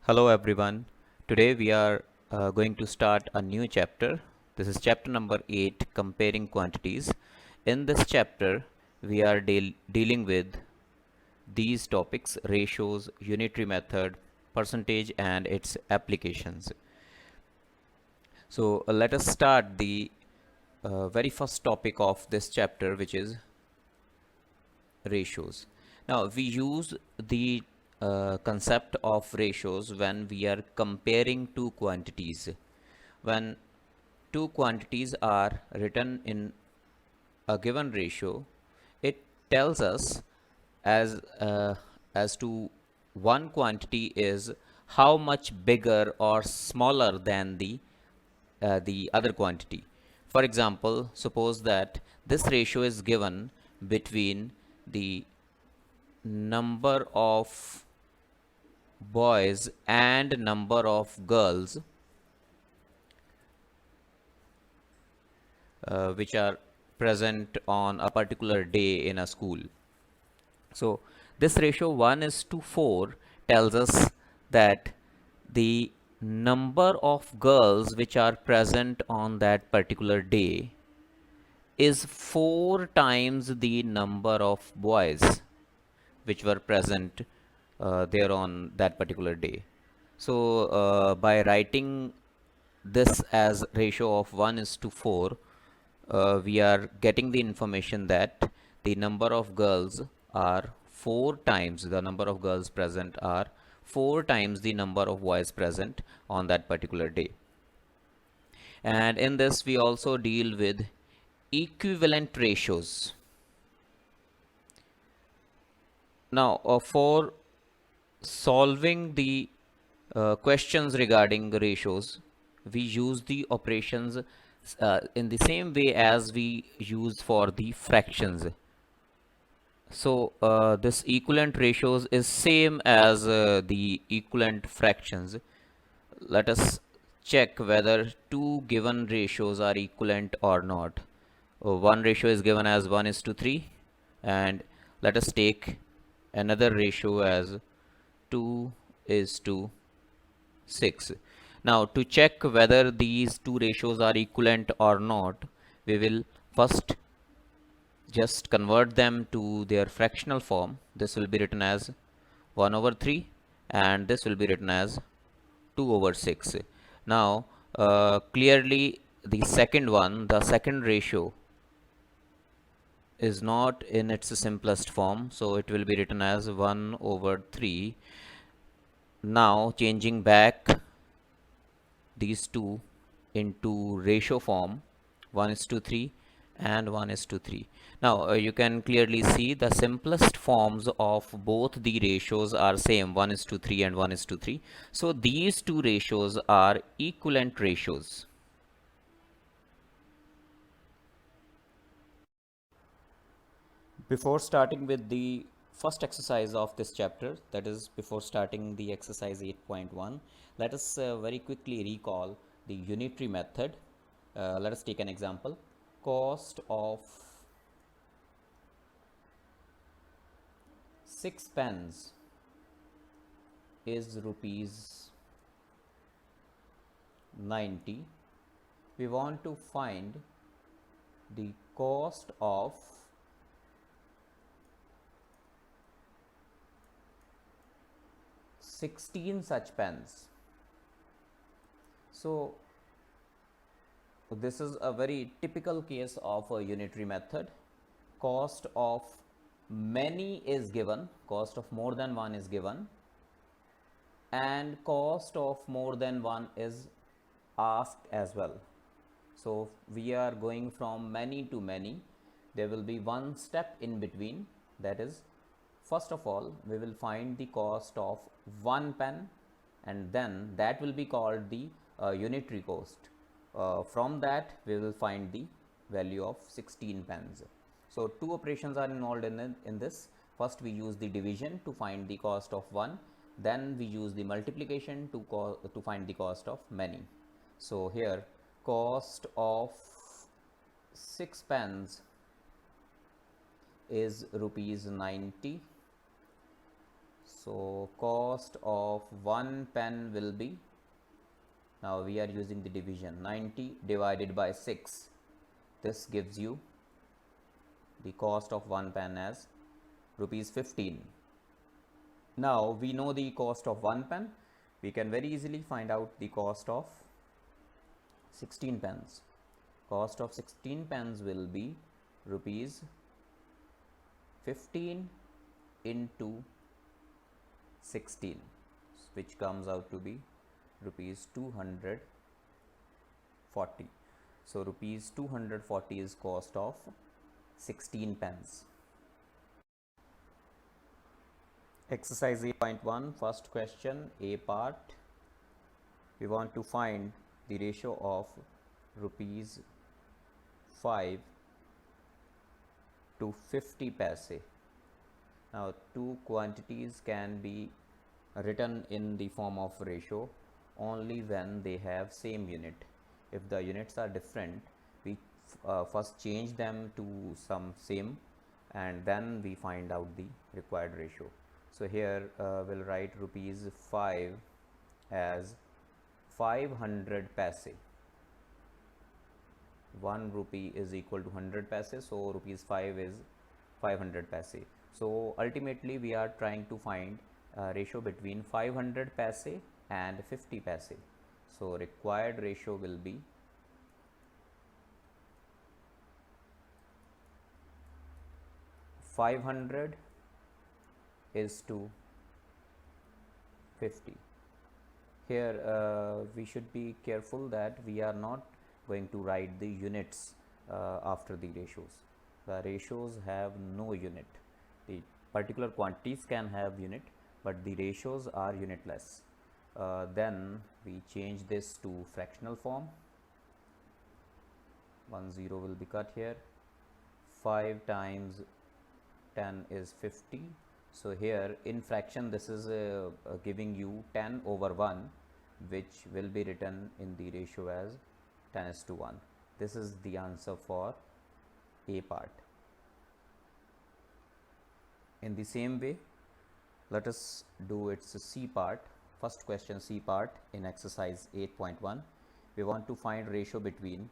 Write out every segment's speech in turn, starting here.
Hello everyone. Today we are going to start a new chapter. This is chapter number 8, Comparing Quantities. In this chapter, we are dealing with these topics: ratios, unitary method, percentage, and its applications. So let us start the very first topic of this chapter, which is ratios. Now, we use the concept of ratios when we are comparing two quantities. When two quantities are written in a given ratio, it tells us as uh, as to one quantity is how much bigger or smaller than the other quantity. For example, suppose that this ratio is given between the number of boys and number of girls which are present on a particular day in a school. So this ratio 1 is to 4 tells us that the number of girls which are present on that particular day is 4 times the number of boys which were present there on that particular day. So by writing this as ratio of 1 is to 4, we are getting the information that the number of girls are 4 times the number of girls present are 4 times the number of boys present on that particular day. And in this we also deal with equivalent ratios. Now for solving the questions regarding ratios, we use the operations in the same way as we use for the fractions. So this equivalent ratios is same as the equivalent fractions. Let us check whether two given ratios are equivalent or not. One ratio is given as 1 is to 3, and let us take another ratio as 2 is to 6. Now to check whether these two ratios are equivalent or not, we will first just convert them to their fractional form. This will be written as 1 over 3 and this will be written as 2 over 6. Now clearly the second ratio is not in its simplest form, so it will be written as 1 over 3. Now changing back these two into ratio form, 1 is to 3 and 1 is to 3. Now you can clearly see the simplest forms of both the ratios are same, 1 is to 3 and 1 is to 3. So these two ratios are equivalent ratios. Before starting with the first exercise of this chapter, that is before starting the exercise 8.1, let us very quickly recall the unitary method. Let us take an example. Cost of 6 pens is rupees 90. We want to find the cost of 16 such pens. So this is a very typical case of a unitary method. Cost of many is given, cost of more than one is given, and cost of more than one is asked as well. So we are going from many to many. There will be one step in between, that is, first of all we will find the cost of one pen, and then that will be called the unitary cost. From that we will find the value of 16 pens. So two operations are involved in this. First we use the division to find the cost of one, then we use the multiplication to find the cost of many. So here cost of 6 pens is rupees 90. So cost of one pen will be, now we are using the division, 90 divided by 6. This gives you the cost of one pen as rupees 15. Now we know the cost of one pen. We can very easily find out the cost of 16 pens. Cost of 16 pens will be rupees 15 into 16, which comes out to be rupees 240. So rupees 240 is cost of 16 pens. Exercise 8.1, first question, A part. We want to find the ratio of rupees 5 to 50 paise. Now two quantities can be written in the form of ratio only when they have same unit. If the units are different, we first change them to some same and then we find out the required ratio. So here we'll write rupees 5 as 500 paise. 1 rupee is equal to 100 paise, so rupees 5 is 500 paise. So ultimately we are trying to find a ratio between 500 paise and 50 paise. So required ratio will be 500 is to 50. Here we should be careful that we are not going to write the units after the ratios. The ratios have no unit. The particular quantities can have unit, but the ratios are unitless. Then we change this to fractional form. 1 0 will be cut here. 5 times 10 is 50. So here in fraction this is giving you 10 over 1, which will be written in the ratio as 10:1. This is the answer for A part. In the same way, let us do its C part. First question, C part, in exercise 8.1. We want to find ratio between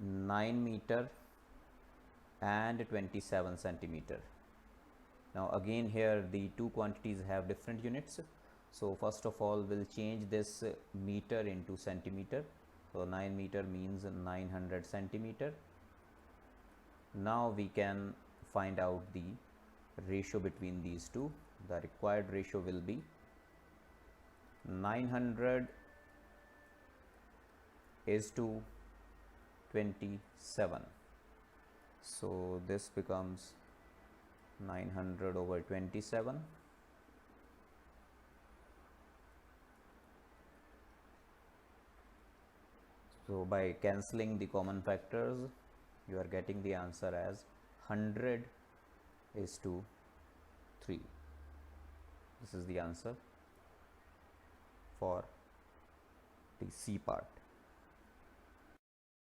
9 meter and 27 centimeter. Now again here the two quantities have different units. So first of all we'll change this meter into centimeter. So 9 meter means 900 centimeter. Now we can find out the ratio between these two. The required ratio will be 900 is to 27. So this becomes 900 over 27. So by cancelling the common factors, you are getting the answer as 100 is to 3. This is the answer for the C part.